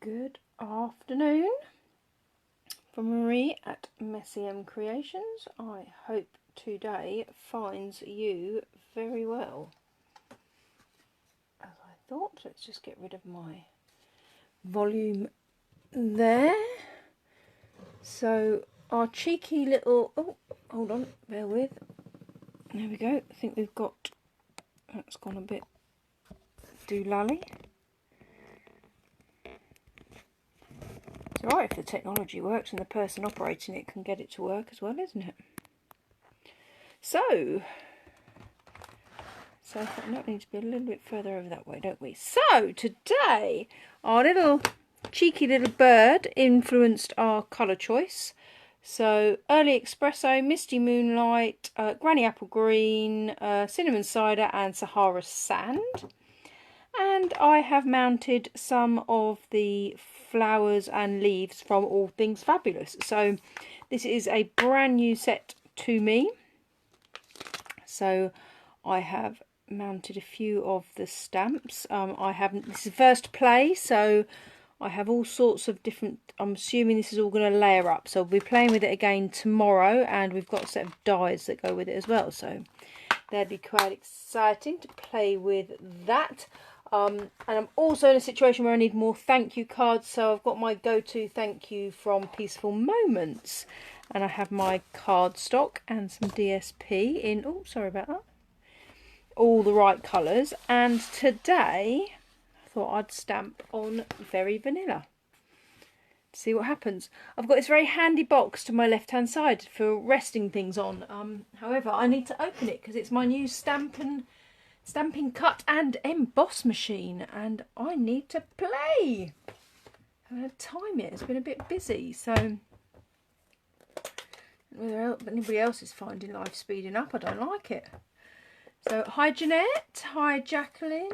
Good afternoon from Marie at Messy M Creations. I hope today finds you very well. As I thought, let's just get rid of my volume there. So our cheeky little, oh hold on, bear with, there we go. I think we've got, that's gone a bit doolally. It's alright if the technology works and the person operating it can get it to work as well, isn't it? So that needs to be a little bit further over that way, don't we? So today, our little cheeky little bird influenced our colour choice. So early espresso, Misty Moonlight, Granny Apple Green, Cinnamon Cider and Sahara Sand. And I have mounted some of the flowers and leaves from All Things Fabulous. So this is a brand new set to me. So I have mounted a few of the stamps. This is first play, so I have all sorts of different, I'm assuming this is all going to layer up. So we'll be playing with it again tomorrow, and we've got a set of dies that go with it as well. So that'd be quite exciting to play with that. And I'm also in a situation where I need more thank you cards, so I've got my go-to thank you from Peaceful Moments, and I have my card stock and some DSP in, oh sorry about that, all the right colours. And today I thought I'd stamp on Very Vanilla to see what happens. I've got this very handy box to my left hand side for resting things on. However, I need to open it because it's my new Stampin' Cut and Emboss machine, and I need to play. I haven't had time yet, it's been a bit busy, so whether anybody else is finding life speeding up, I don't like it. So hi Jeanette, hi Jacqueline.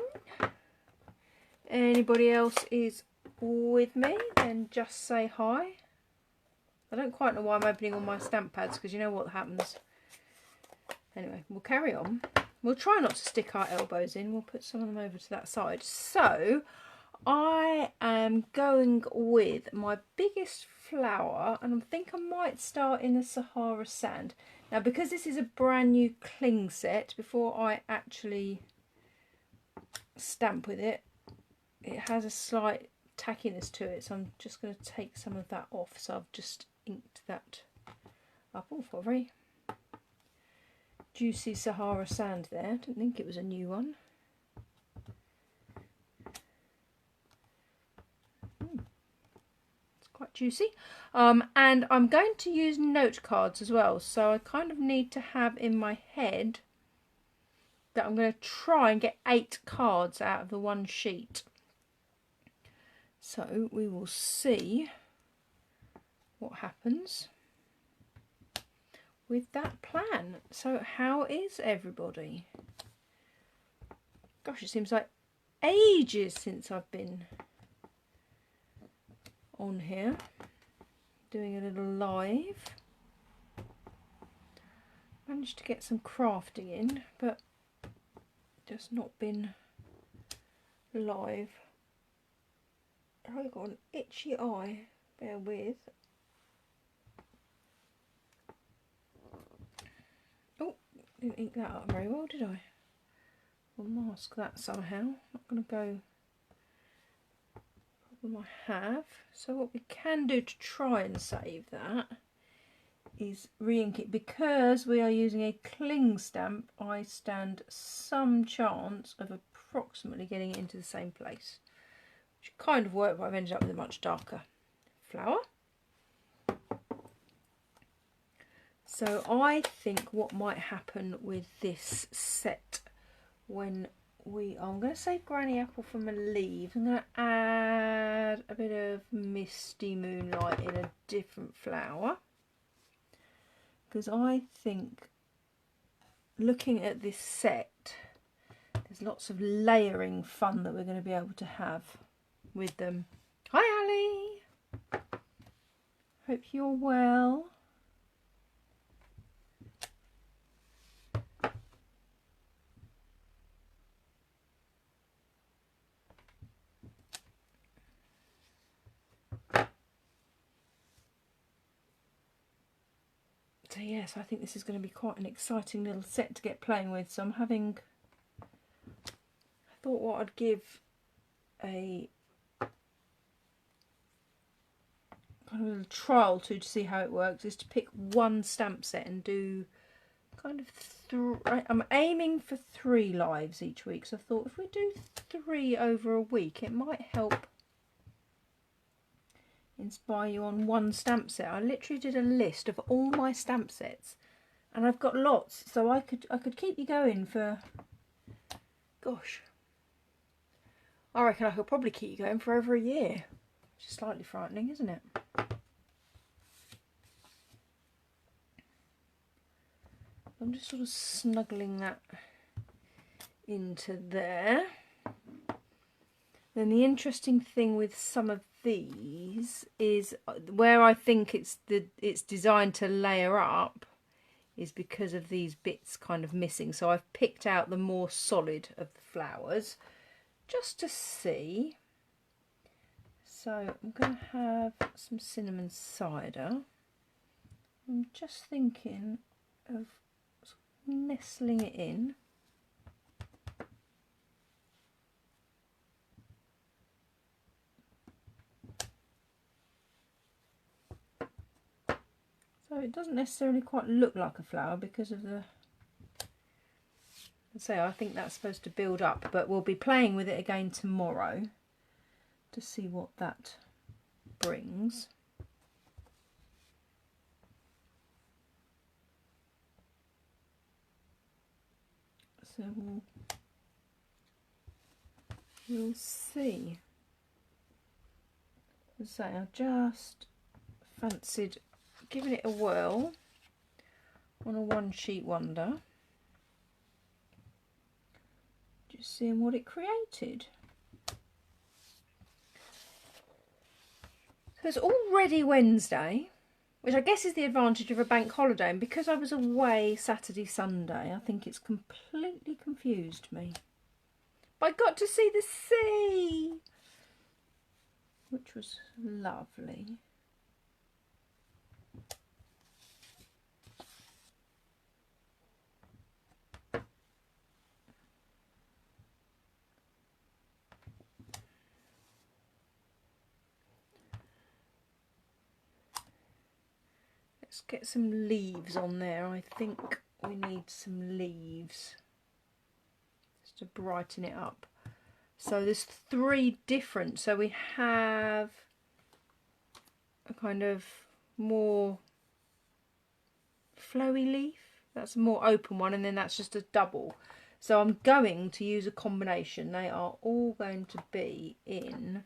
Anybody else is with me, then just say hi. I don't quite know why I'm opening all my stamp pads, because you know what happens. Anyway, we'll carry on. We'll try not to stick our elbows in. We'll put some of them over to that side. So I am going with my biggest flower, and I think I might start in the Sahara Sand. Now, because this is a brand new cling set, before I actually stamp with it, it has a slight tackiness to it. So I'm just going to take some of that off. So I've just inked that up. Oh, for very juicy Sahara Sand there. I didn't think it was a new one. It's quite juicy. And I'm going to use note cards as well. So I kind of need to have in my head that I'm going to try and get 8 cards out of the one sheet. So we will see what happens with that plan. So how is everybody? Gosh, it seems like ages since I've been on here doing a little live. Managed to get some crafting in, but just not been live. I've got an itchy eye, bear with. Didn't ink that up very well, did I? We'll mask that somehow. Not going to go. Problem I have. So what we can do to try and save that is re-ink it. Because we are using a cling stamp, I stand some chance of approximately getting it into the same place, which kind of worked, but I've ended up with a much darker flower. So I think what might happen with this set when I'm going to save Granny Apple from a leaf. I'm going to add a bit of Misty Moonlight in a different flower. Because I think looking at this set, there's lots of layering fun that we're going to be able to have with them. Hi Ali! Hope you're well. So yes, I think this is going to be quite an exciting little set to get playing with. So I thought what I'd give a kind of a little trial to see how it works is to pick one stamp set and do kind of I'm aiming for 3 lives each week. So I thought if we do 3 over a week, it might help inspire you on one stamp set. I literally did a list of all my stamp sets, and I've got lots, so I could keep you going for, gosh, I reckon I could probably keep you going for over a year, which is slightly frightening, isn't it? I'm just sort of snuggling that into there. Then the interesting thing with some of these is where I think it's designed to layer up is because of these bits kind of missing. So I've picked out the more solid of the flowers just to see. So I'm going to have some cinnamon cider. I'm just thinking of nestling it in. So it doesn't necessarily quite look like a flower because of the, I think that's supposed to build up, but we'll be playing with it again tomorrow to see what that brings. So we'll see. As I say, I just fancied giving it a whirl on a one sheet wonder, just seeing what it created. So it's already Wednesday, which I guess is the advantage of a bank holiday, and because I was away Saturday, Sunday, I think it's completely confused me. But I got to see the sea, which was lovely. Let's get some leaves on there. I think we need some leaves just to brighten it up. So there's 3 different. So we have a kind of more flowy leaf. That's a more open one, and then that's just a double. So I'm going to use a combination. They are all going to be in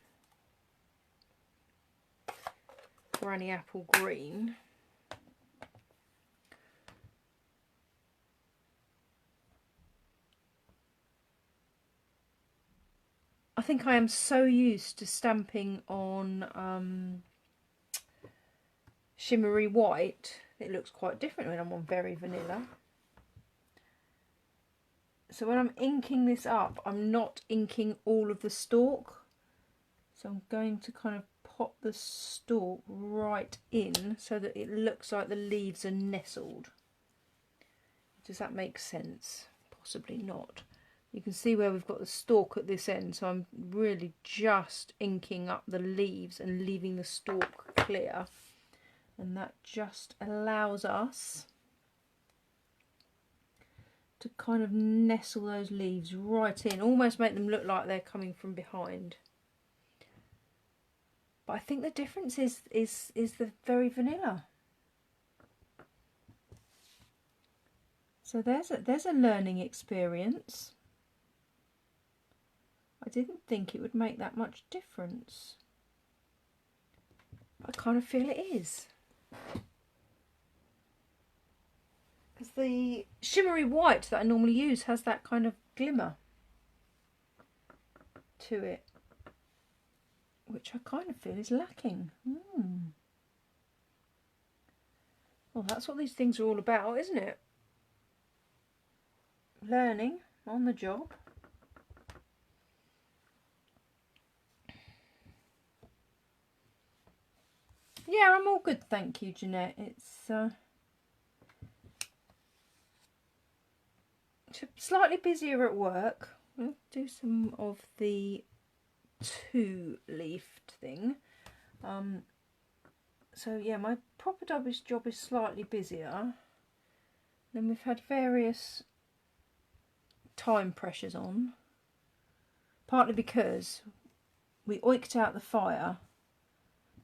Granny Apple Green. I think I am so used to stamping on shimmery white, it looks quite different when I'm on very vanilla. So when I'm inking this up, I'm not inking all of the stalk. So I'm going to kind of pop the stalk right in so that it looks like the leaves are nestled. Does that make sense? Possibly not. You can see where we've got the stalk at this end, so I'm really just inking up the leaves and leaving the stalk clear, and that just allows us to kind of nestle those leaves right in, almost make them look like they're coming from behind. But I think the difference is the very vanilla. So there's a learning experience. I didn't think it would make that much difference. I kind of feel it is. Because the shimmery white that I normally use has that kind of glimmer to it, which I kind of feel is lacking. Well, that's what these things are all about, isn't it? Learning on the job. Yeah, I'm all good, thank you, Jeanette. It's Slightly busier at work. We'll do some of the 2-leafed thing. So yeah, my proper job is slightly busier. Then we've had various time pressures on. Partly because we oiked out the fire,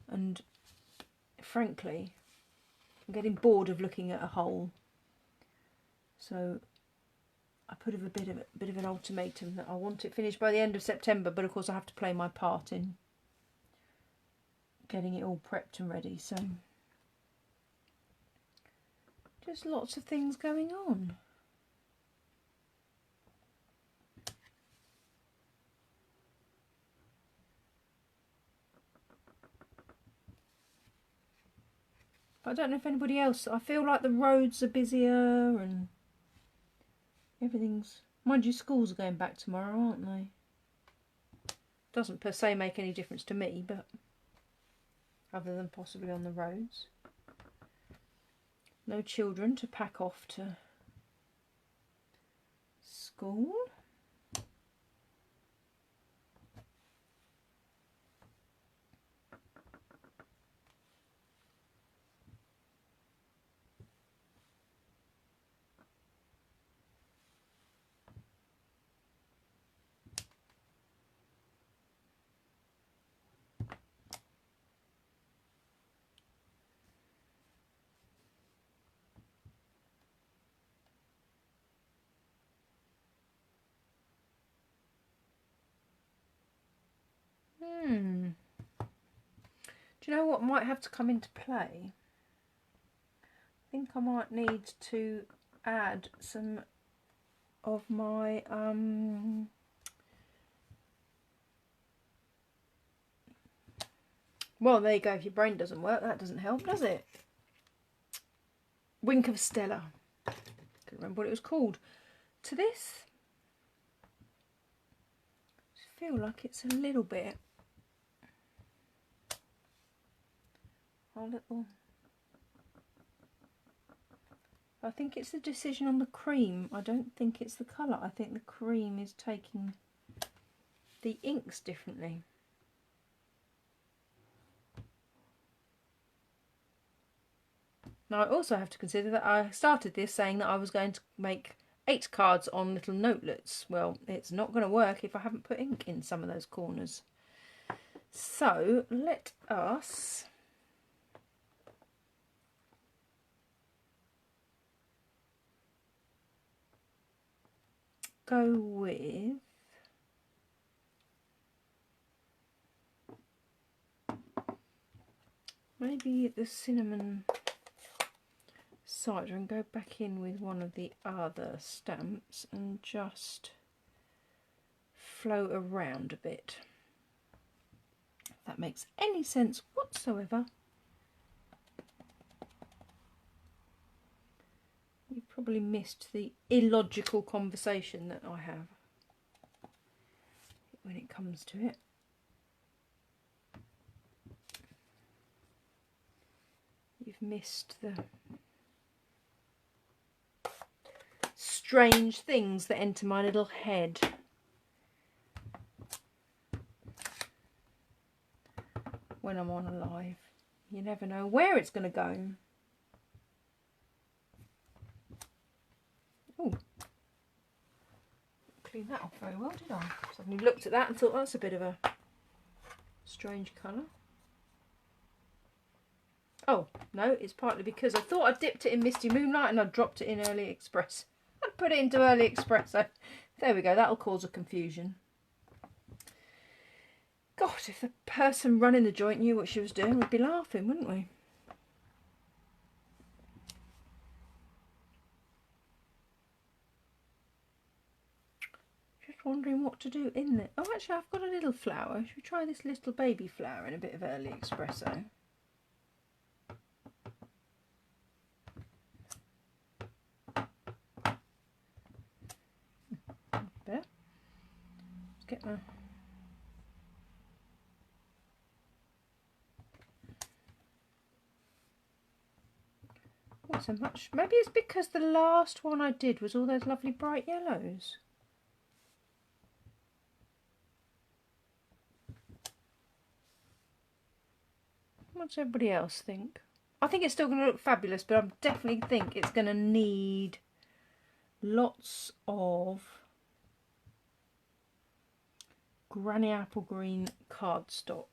and frankly, I'm getting bored of looking at a hole. So I put a bit of an ultimatum that I want it finished by the end of September, but of course I have to play my part in getting it all prepped and ready. So just lots of things going on. I don't know if anybody else, I feel like the roads are busier and everything's, mind you, schools are going back tomorrow, aren't they? Doesn't per se make any difference to me, but other than possibly on the roads. No children to pack off to school. Do you know what might have to come into play? I think I might need to add some of my well, there you go. If your brain doesn't work, that doesn't help, does it? Wink of Stella. Can't remember what it was called. To this, I feel like it's a little bit. I think it's the decision on the cream. I don't think it's the colour. I think the cream is taking the inks differently. Now I also have to consider that I started this saying that I was going to make 8 cards on little notelets. Well, it's not going to work if I haven't put ink in some of those corners. So let us go with maybe the Cinnamon Cider and go back in with one of the other stamps and just float around a bit. If that makes any sense whatsoever. You've probably missed the illogical conversation that I have when it comes to it. You've missed the strange things that enter my little head. When I'm on a live, you never know where it's going to go. Oh, clean that off very well, did I? Suddenly looked at that and thought, that's a bit of a strange colour. Oh, no, it's partly because I thought I dipped it in Misty Moonlight and I dropped it in Early Express. I put it into Early Expresso. There we go, that'll cause a confusion. God, if the person running the joint knew what she was doing, we'd be laughing, wouldn't we? Just wondering what to do in there. Oh, actually, I've got a little flower. Should we try this little baby flower in a bit of Early Expresso? There. Let's get my... so much. Maybe it's because the last one I did was all those lovely bright yellows. What does everybody else think? I think it's still going to look fabulous, but I definitely think it's going to need lots of Granny Apple Green cardstock.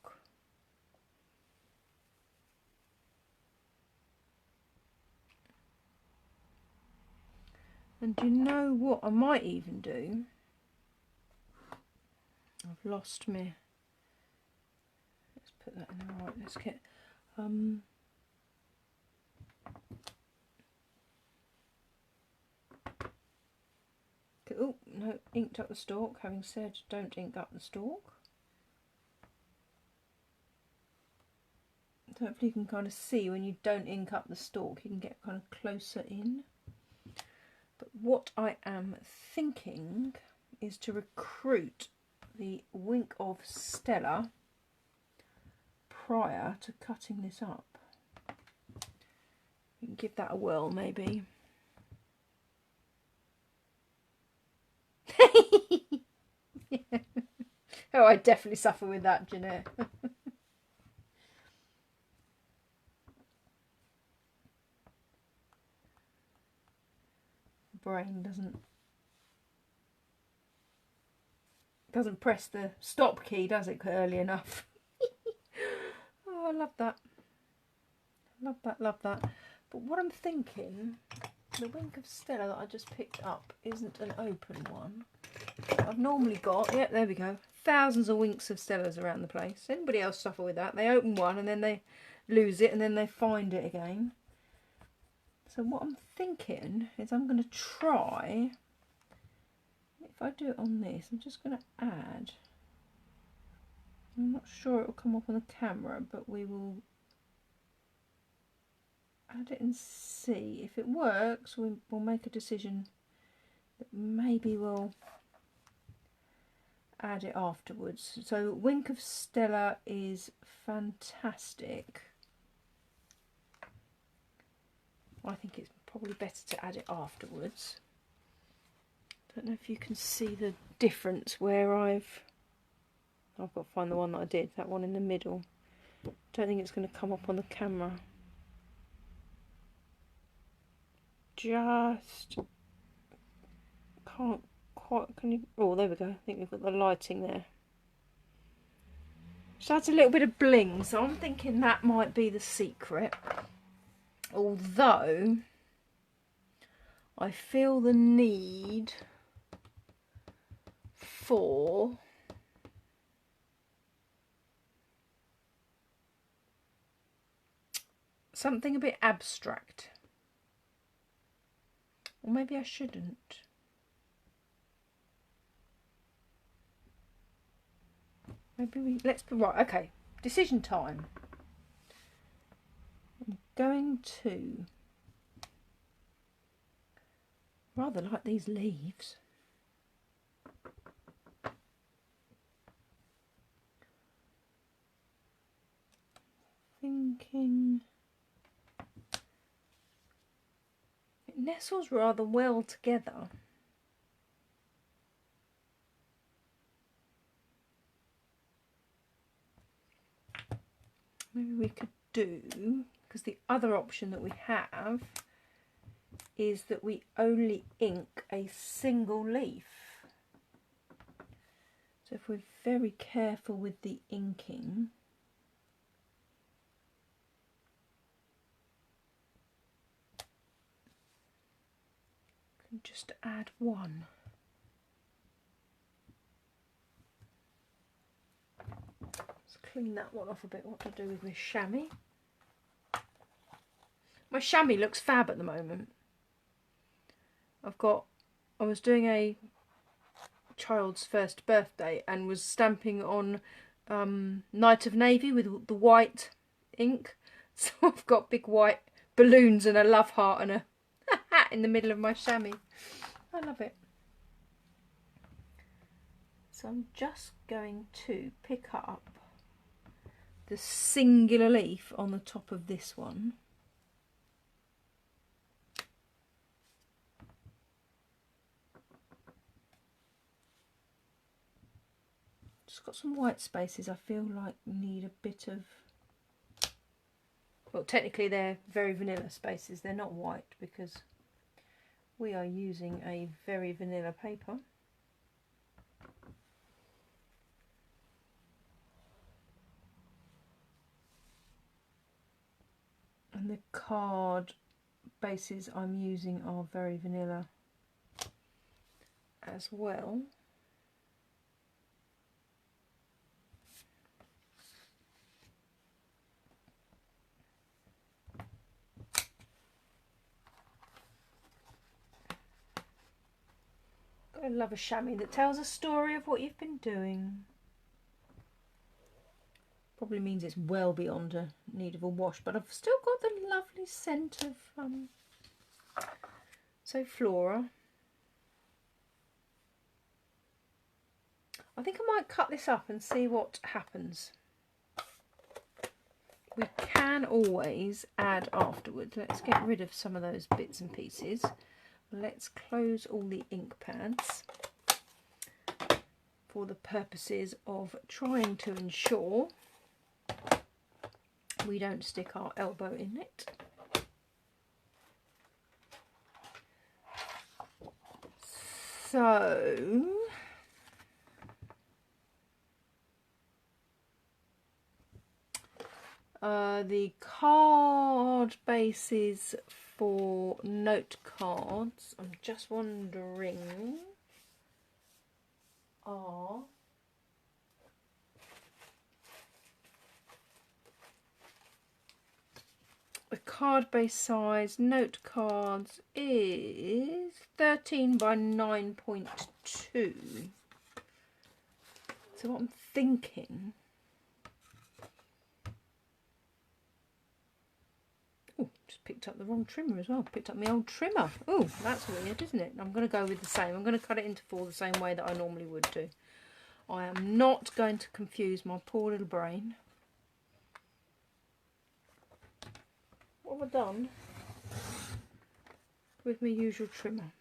And do you know what I might even do? I've lost me. Let's put that in the right. Let's get oh no, inked up the stalk. Having said, don't ink up the stalk. So hopefully you can kind of see when you don't ink up the stalk, you can get kind of closer in. But what I am thinking is to recruit the Wink of Stella prior to cutting this up. You can give that a whirl maybe. Yeah. Oh, I definitely suffer with that, Jeanette. Brain doesn't press the stop key, does it, early enough? Oh, I love that. Love that, love that. But what I'm thinking, the Wink of Stella that I just picked up isn't an open one. I've normally got, yep, there we go, thousands of Winks of Stellas around the place. Anybody else suffer with that? They open one and then they lose it and then they find it again. So what I'm thinking is I'm going to try, if I do it on this, I'm just going to add, I'm not sure it will come up on the camera, but we will add it and see. If it works, we'll make a decision that maybe we'll add it afterwards. So Wink of Stella is fantastic. I think it's probably better to add it afterwards. Don't know if you can see the difference where I've got to find the one that I did, that one in the middle. Don't think it's going to come up on the camera. Just can't quite, can you, oh there we go, I think we've got the lighting there. So that's a little bit of bling, so I'm thinking that might be the secret. Although I feel the need for something a bit abstract. Or maybe I shouldn't. Maybe we, let's be right, okay, decision time. I'm going to, rather like these leaves. Thinking it nestles rather well together. Maybe we could do, because the other option that we have is that we only ink a single leaf. So if we're very careful with the inking, we can just add one. Clean that one off a bit. What to do with my chamois? My chamois looks fab at the moment. I was doing a child's first birthday and was stamping on Night of Navy with the white ink. So I've got big white balloons and a love heart and a hat in the middle of my chamois. I love it. So I'm just going to pick up the singular leaf on the top of this one. just got some white spaces I feel like need a bit of, well, technically they're very vanilla spaces, they're not white because we are using a very vanilla paper. And the card bases I'm using are very vanilla as well. I love a chamois that tells a story of what you've been doing. Probably means it's well beyond a need of a wash, but I've still got the lovely scent of so Flora. I think I might cut this up and see what happens. We can always add afterwards. Let's get rid of some of those bits and pieces. Let's close all the ink pads for the purposes of trying to ensure we don't stick our elbow in it. So the card bases for note cards, I'm just wondering, are the card base size note cards is 13 by 9.2. So what I'm thinking, oh, just picked up the wrong trimmer as well. Picked up my old trimmer. Oh, that's weird, isn't it? I'm going to go with the same. I'm going to cut it into 4 the same way that I normally would do. I am not going to confuse my poor little brain. What have I done with my usual trimmer?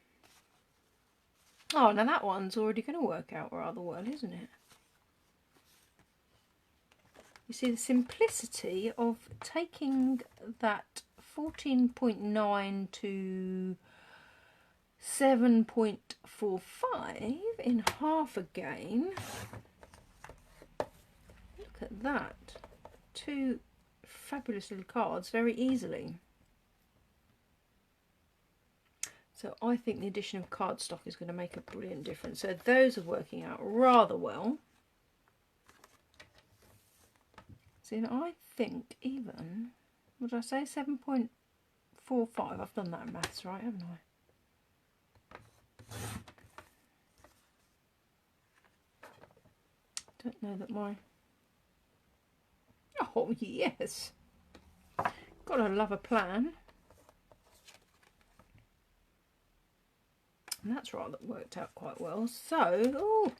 Oh, now that one's already going to work out rather well, isn't it? You see the simplicity of taking that 14.9 to 7.45 in half again. Look at that. 2 fabulous little cards very easily. So I think the addition of cardstock is going to make a brilliant difference. So those are working out rather well. See, and I think even, what did I say, 7.45? I've done that in maths, right, haven't I? Don't know that my... Oh, yes. Gotta love a plan. And that's right, that worked out quite well. So, oh,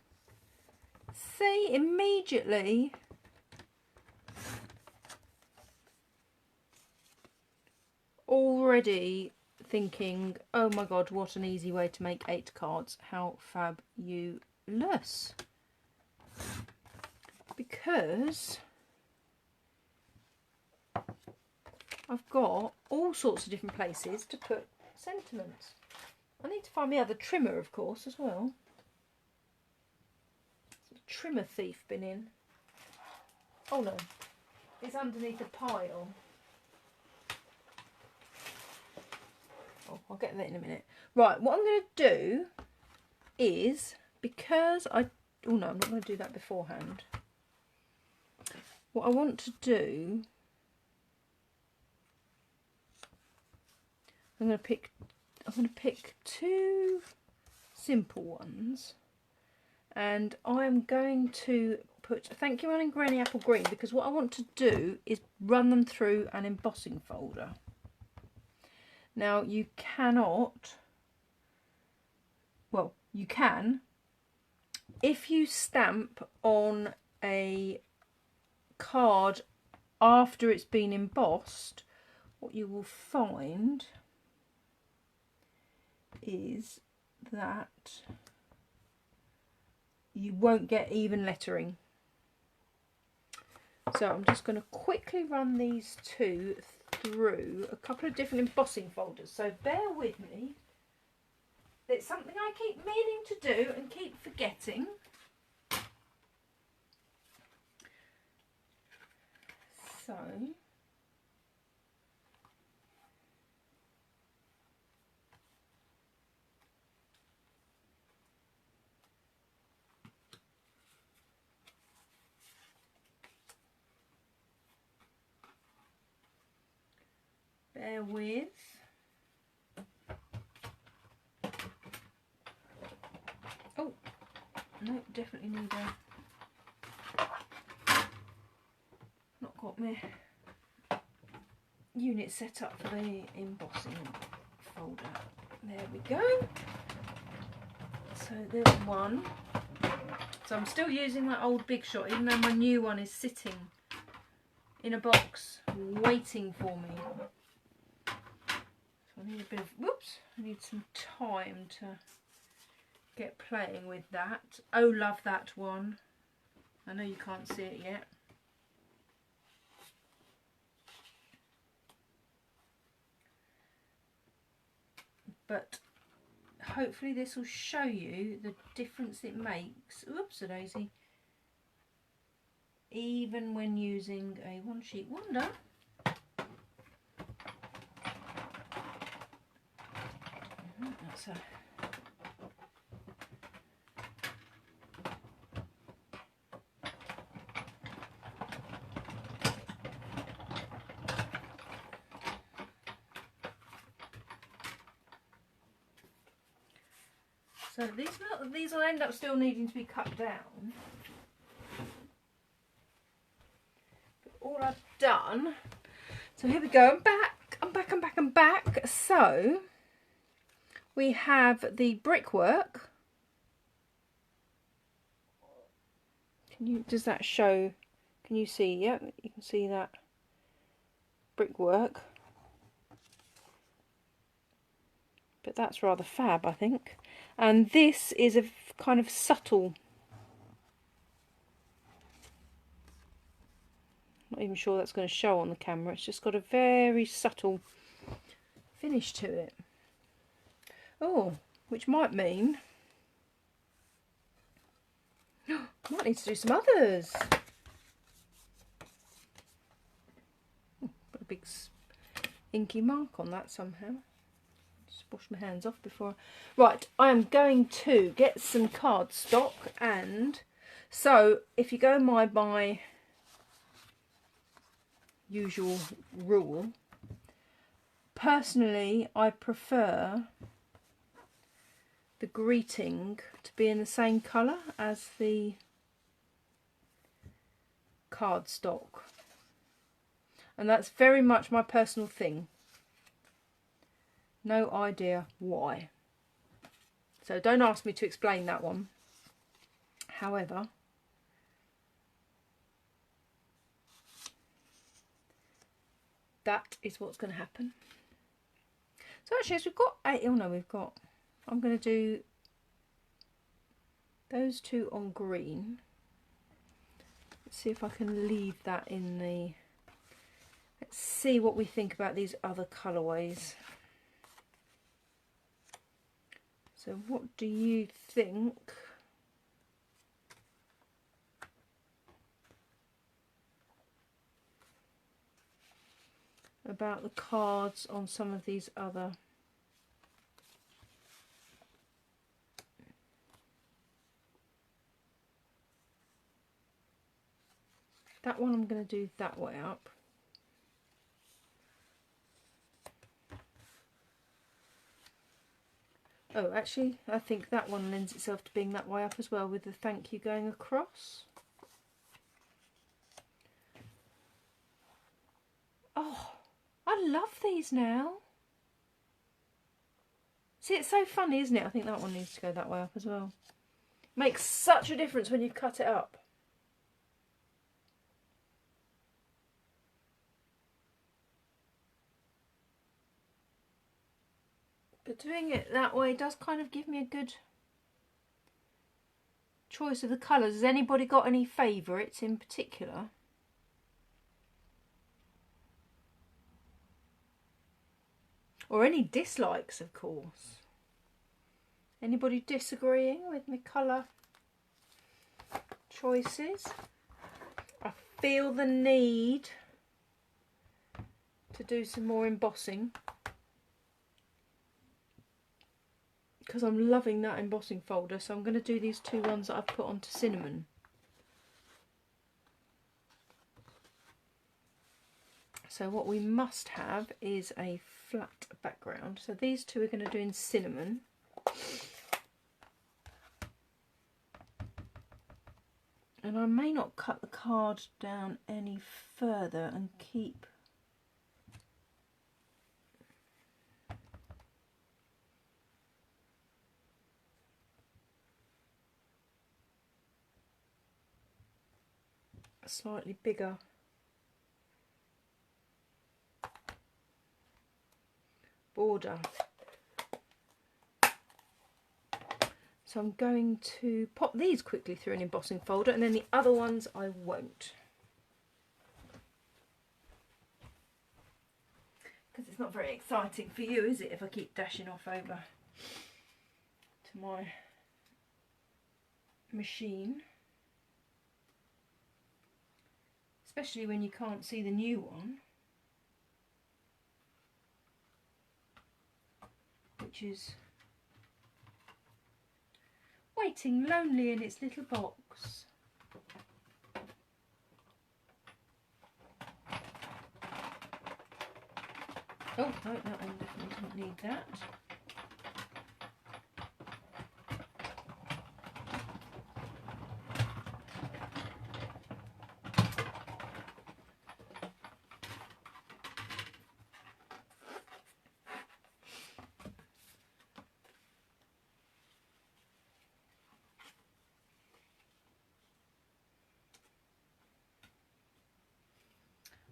see, immediately already thinking, oh my god, what an easy way to make 8 cards. How fabulous. Because I've got all sorts of different places to put sentiments. I need to find my other trimmer, of course, as well. The trimmer thief been in. Oh no, it's underneath a pile. Oh, I'll get that in a minute. Right, what I'm going to do is, because I... Oh no, I'm not going to do that beforehand. What I want to do... I'm going to pick 2 simple ones, and I'm going to put Thank You and Granny Apple Green, because what I want to do is run them through an embossing folder. Now you cannot, well, you can, if you stamp on a card after it's been embossed, what you will find is that you won't get even lettering So I'm just going to quickly run these two through a couple of different embossing folders. So bear with me. It's something I keep meaning to do and keep forgetting. So bear with. Oh, no, definitely need a... Not got my unit set up for the embossing folder. There we go. So there's one. So I'm still using that old Big Shot, even though my new one is sitting in a box waiting for me. So I need a bit of, whoops, I need some time to get playing with that. Oh, love that one. I know you can't see it yet. But hopefully this will show you the difference it makes. Oops-a-daisy. Even when using a one sheet wonder. That's a... So these will end up still needing to be cut down. But all I've done, so here we go, I'm back. So we have the brickwork. Does that show, can you see? Yeah, you can see that brickwork. But that's rather fab, I think. And this is a kind of subtle, not even sure that's going to show on the camera, it's just got a very subtle finish to it. Oh, which might mean might need to do some others. Put a big inky mark on that somehow. Just wash my hands off before. Right, I am going to get some cardstock, and so if you go by my usual rule, personally I prefer the greeting to be in the same colour as the cardstock, and that's very much my personal thing. No idea why, so don't ask me to explain that one. However, that is what's going to happen. So actually, as we've got 8, oh no, I'm going to do those two on green. Let's see if I can leave that in the... Let's see what we think about these other colourways. So what do you think about the cards on some of these other... That one I'm going to do that way up. Oh, actually, I think that one lends itself to being that way up as well, with the thank you going across. Oh, I love these now. See, it's so funny, isn't it? I think that one needs to go that way up as well. Makes such a difference when you cut it up. But doing it that way does kind of give me a good choice of the colours. Has anybody got any favourites in particular? Or any dislikes, of course. Anybody disagreeing with my colour choices? I feel the need to do some more embossing because I'm loving that embossing folder, so I'm going to do these two ones that I've put onto Cinnamon. So what we must have is a flat background. So these two are going to do in Cinnamon. And I may not cut the card down any further and keep a slightly bigger border. So I'm going to pop these quickly through an embossing folder, and then the other ones I won't. Because it's not very exciting for you, is it, if I keep dashing off over to my machine. Especially when you can't see the new one, which is waiting lonely in its little box. Oh, no, that one definitely didn't need that.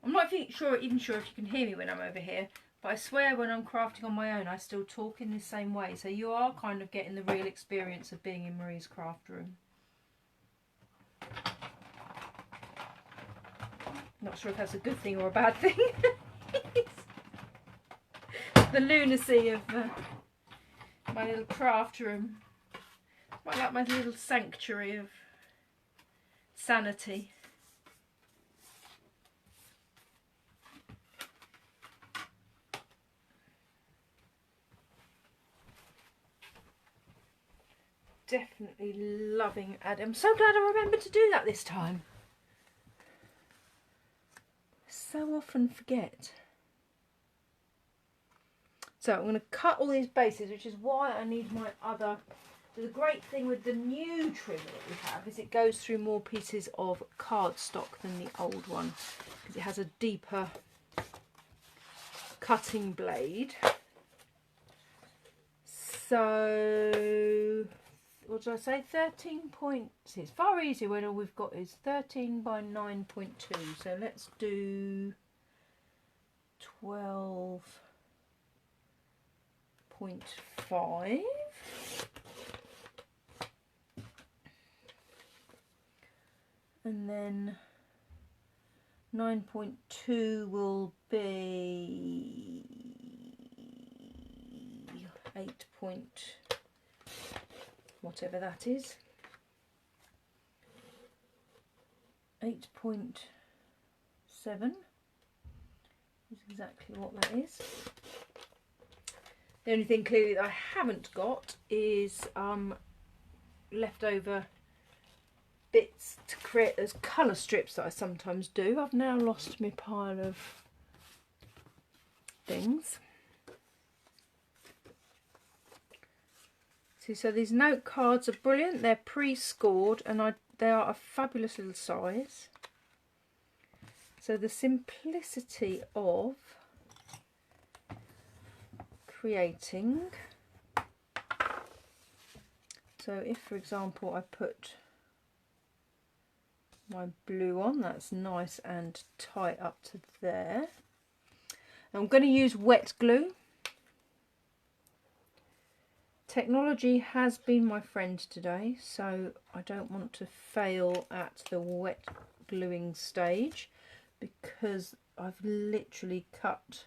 I'm not even sure if you can hear me when I'm over here, but I swear when I'm crafting on my own I still talk in the same way, so you are kind of getting the real experience of being in Marie's craft room. Not sure if that's a good thing or a bad thing. The lunacy of my little craft room. Quite like my little sanctuary of sanity. Definitely loving Adam. I'm so glad I remembered to do that this time. So often forget. So I'm going to cut all these bases, which is why I need my other. The great thing with the new trimmer that we have is it goes through more pieces of cardstock than the old one, because it has a deeper cutting blade. So what did I say? 13 points. It's far easier when all we've got is 13 by 9.2. So let's do 12.5. And then 9.2 will be 8 point whatever that is. 8.7 is exactly what that is. The only thing clearly that I haven't got is leftover bits to create those colour strips that I sometimes do. I've now lost my pile of things. See, so these note cards are brilliant. They're pre-scored and they are a fabulous little size. So the simplicity of creating. So if, for example, I put my blue on, that's nice and tight up to there. I'm going to use wet glue. Technology has been my friend today, so I don't want to fail at the wet gluing stage, because I've literally cut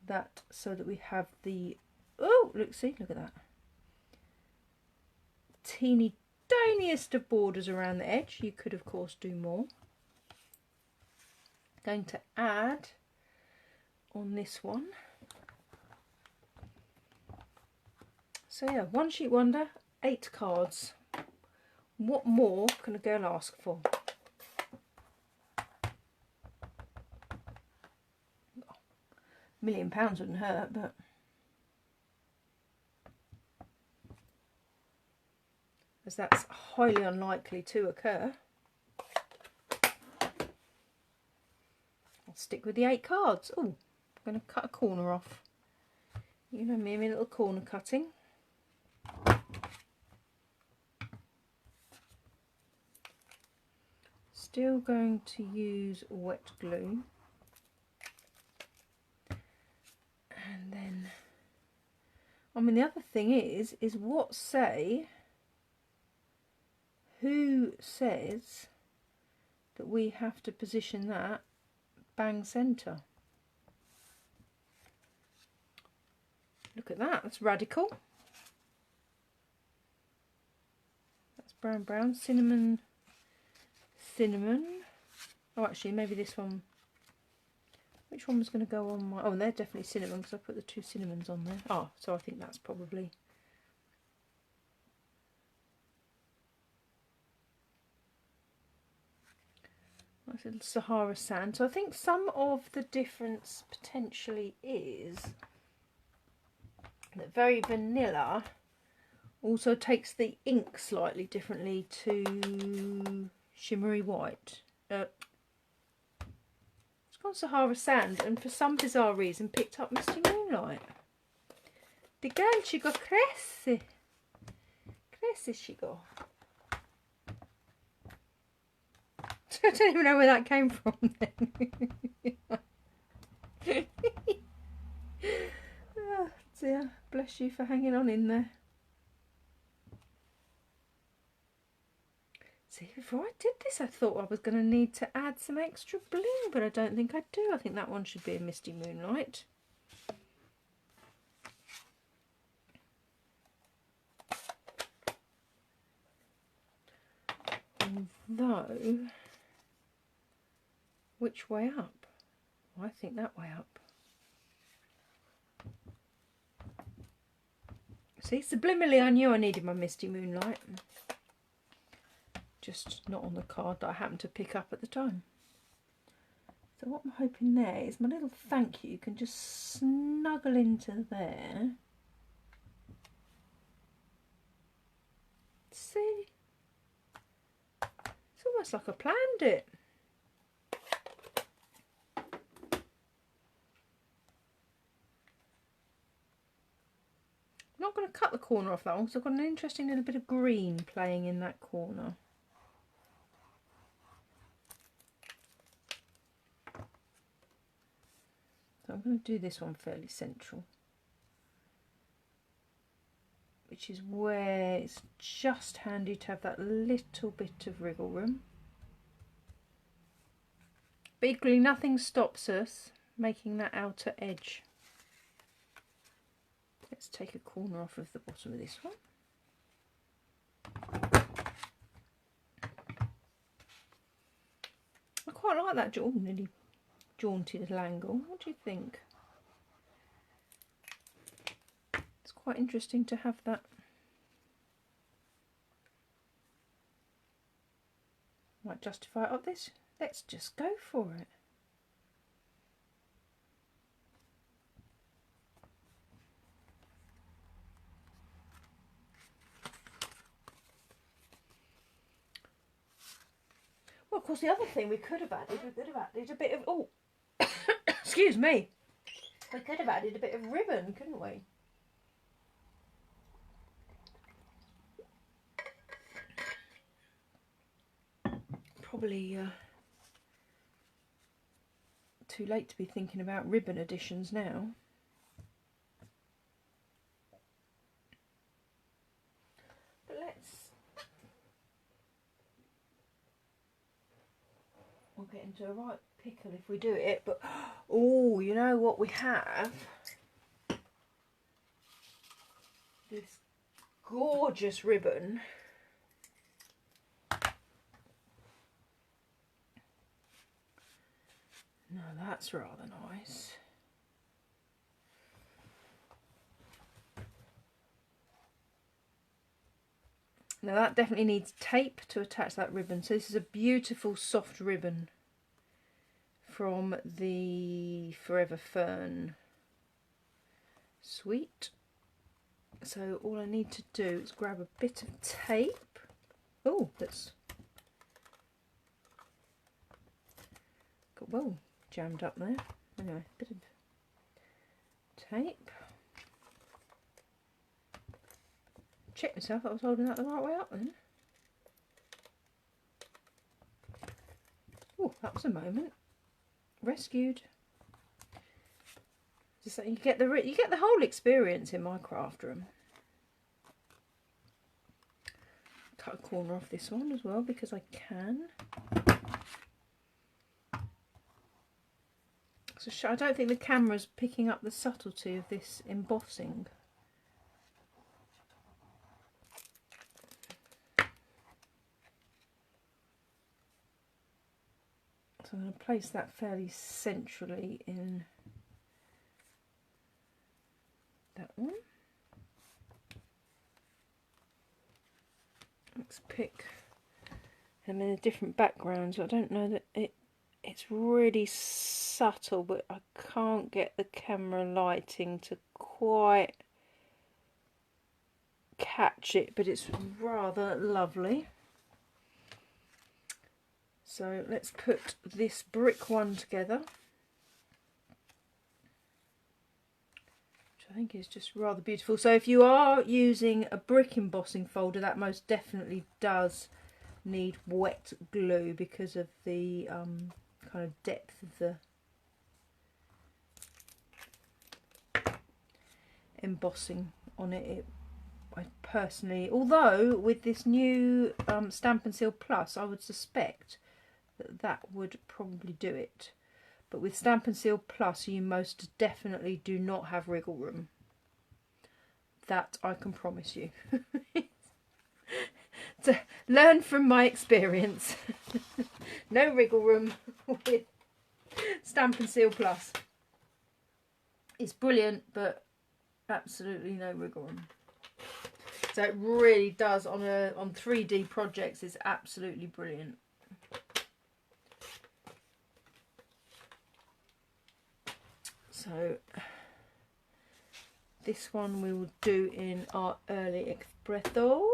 that so that we have the, oh, look, see, look at that. Teeny tiniest of borders around the edge. You could, of course, do more. Going to add on this one. So yeah, one sheet wonder, 8 cards. What more can a girl ask for? £1,000,000 wouldn't hurt, but as that's highly unlikely to occur, I'll stick with the 8 cards. Oh, I'm going to cut a corner off. You know me, my little corner cutting. Still going to use wet glue. And then, I mean, the other thing is who says that we have to position that bang centre? Look at that, that's radical. That's brown, brown, cinnamon, cinnamon. Oh, actually, maybe this one. Which one was going to go on my... Oh, they're definitely cinnamon because I put the 2 cinnamons on there. Oh, so I think that's probably... Nice little Sahara Sand. So I think some of the difference potentially is that very vanilla also takes the ink slightly differently to shimmery white. On Sahara Sand, and for some bizarre reason picked up Misty Moonlight. The girl, she got crazy. Crazy she got. I don't even know where that came from then. Oh dear, bless you for hanging on in there. See, before I did this I thought I was going to need to add some extra bling, but I don't think I do. I think that one should be a Misty Moonlight. Although, which way up? I think that way up. See, subliminally I knew I needed my Misty Moonlight. Just not on the card that I happened to pick up at the time. So what I'm hoping there is my little thank you can just snuggle into there. See? It's almost like I planned it. I'm not going to cut the corner off that one because I've got an interesting little bit of green playing in that corner. So I'm going to do this one fairly central, which is where it's just handy to have that little bit of wriggle room. But equally nothing stops us making that outer edge. Let's take a corner off of the bottom of this one. I quite like that nearly jaunty little angle. What do you think? It's quite interesting to have that. Might justify it up this. Let's just go for it. Well, of course, the other thing we could have added a bit of, oh, excuse me, we could have added a bit of ribbon, couldn't we? Probably too late to be thinking about ribbon additions now. But we'll get into a right pickle if we do it. But oh, you know what we have? this gorgeous ribbon. Now that's rather nice. Now that definitely needs tape to attach that ribbon. So this is a beautiful soft ribbon from the Forever Fern suite. So all I need to do is grab a bit of tape. Oh, that's got well jammed up there. Anyway, a bit of tape. Check myself, I was holding that the right way up then. Oh, that was a moment. Rescued. Just so you get the whole experience in my craft room. Cut a corner off this one as well because I can. So I don't think the camera's picking up the subtlety of this embossing. So I'm going to place that fairly centrally in that one. Let's pick them in a different background. So I don't know that it's really subtle, but I can't get the camera lighting to quite catch it, but it's rather lovely. So let's put this brick one together, which I think is just rather beautiful. So if you are using a brick embossing folder, that most definitely does need wet glue because of the kind of depth of the embossing on it. I personally, although with this new Stampin' Seal Plus, I would suspect that would probably do it. But with Stampin' Seal Plus, you most definitely do not have wriggle room. That I can promise you. To learn from my experience. No wriggle room with Stampin' Seal Plus. It's brilliant, but absolutely no wriggle room. So it really does on 3D projects. It's absolutely brilliant. So this one we will do in our early Expresso.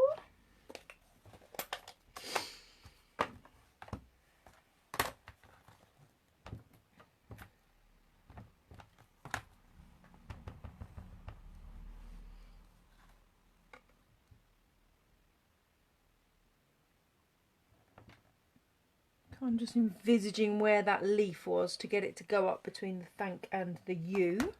I'm just envisaging where that leaf was to get it to go up between the thank and the U.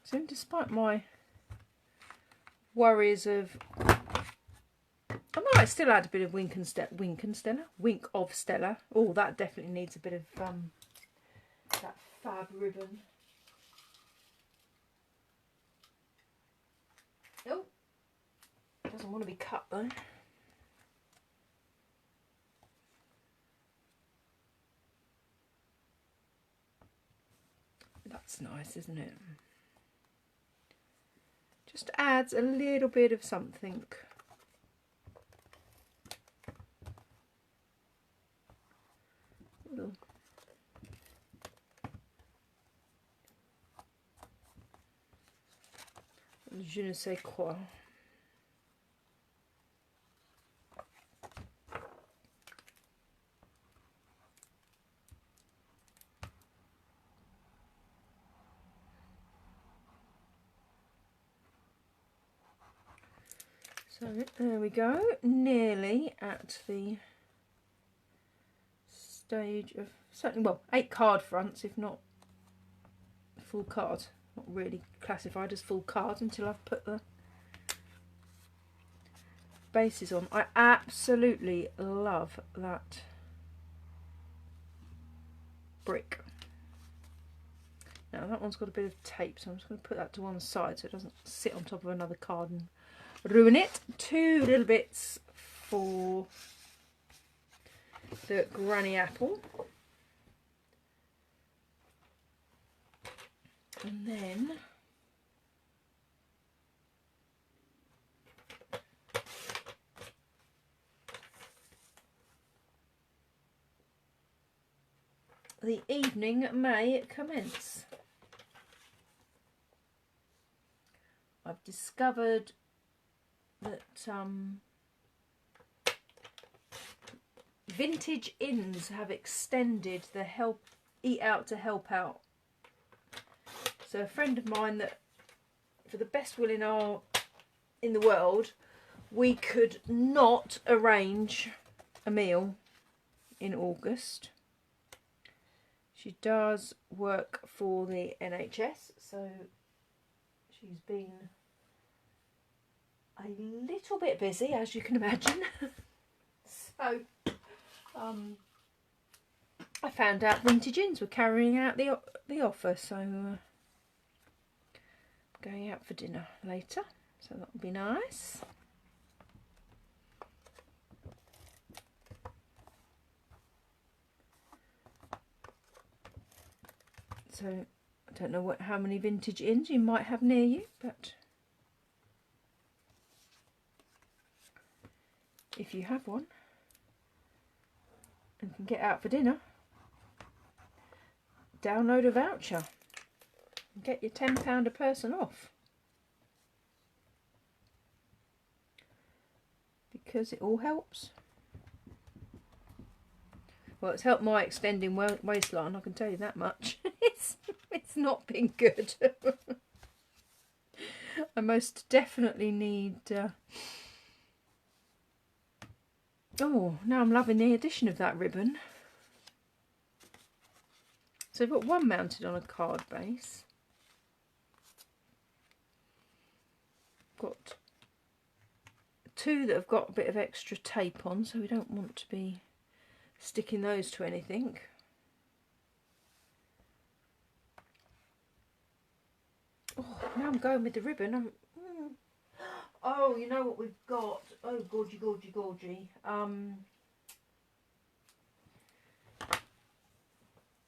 So despite my worries of, I might still add a bit of Wink of Stella. Oh, that definitely needs a bit of that fab ribbon. Oh. Doesn't want to be cut though. That's nice, isn't it? Just adds a little bit of something. Little. Je ne sais quoi. So there we go, nearly at the stage of, certainly, well, 8 card fronts, if not full card. Not really classified as full card until I've put the bases on. I absolutely love that brick. Now that one's got a bit of tape, so I'm just going to put that to one side so it doesn't sit on top of another card and ruin it. 2 little bits for the granny apple. And then the evening may commence. I've discovered that vintage inns have extended the eat out to help out. So a friend of mine, that for the best will in the world, we could not arrange a meal in August. She does work for the NHS, so she's been a little bit busy, as you can imagine. So I found out Vintage Inns were carrying out the offer, so I'm going out for dinner later, so that'll be nice. So I don't know how many Vintage Inns you might have near you, but if you have one and can get out for dinner, download a voucher and get your £10 a person off, because it all helps. Well, it's helped my extending waistline, I can tell you that much. It's not been good. I most definitely need... Oh, now I'm loving the addition of that ribbon. So I've got one mounted on a card base. Got 2 that have got a bit of extra tape on, so we don't want to be sticking those to anything. Oh, now I'm going with the ribbon. Oh, you know what we've got? Oh, gorgy, gorgy, gorgy.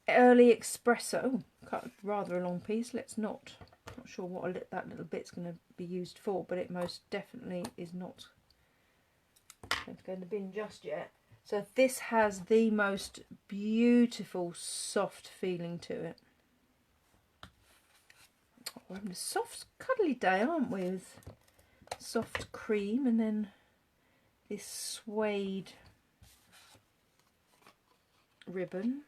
Early Expresso. Oh, cut rather a long piece. Let's not. Not sure what that little bit's going to be used for, but it most definitely is not going to go in the bin just yet. So this has the most beautiful soft feeling to it. Oh, we're having a soft cuddly day, aren't we, with soft cream and then this suede ribbon.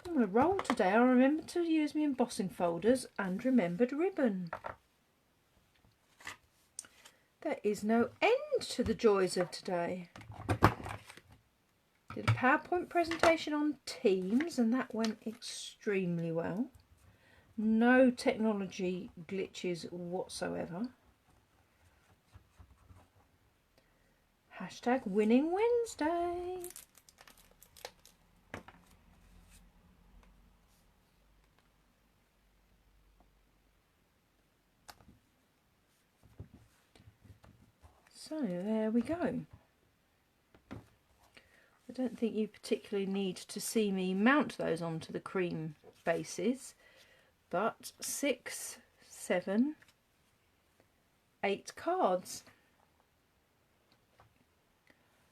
I'm going to roll today. I remembered to use my embossing folders and remembered ribbon. There is no end to the joys of today. Did a PowerPoint presentation on Teams and that went extremely well. No technology glitches whatsoever. Hashtag Winning Wednesday. So there we go. I don't think you particularly need to see me mount those onto the cream bases, but 6, 7, 8 cards.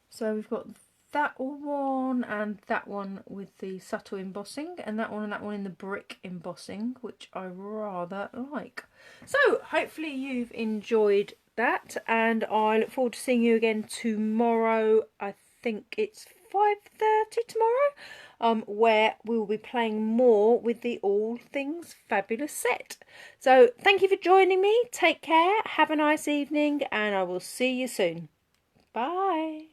So we've got that one and that one with the subtle embossing, and that one in the brick embossing, which I rather like. So hopefully you've enjoyed that, and I look forward to seeing you again tomorrow. I think it's 5:30 tomorrow, where we will be playing more with the All Things Fabulous set. So thank you for joining me. Take care, have a nice evening, and I will see you soon. Bye.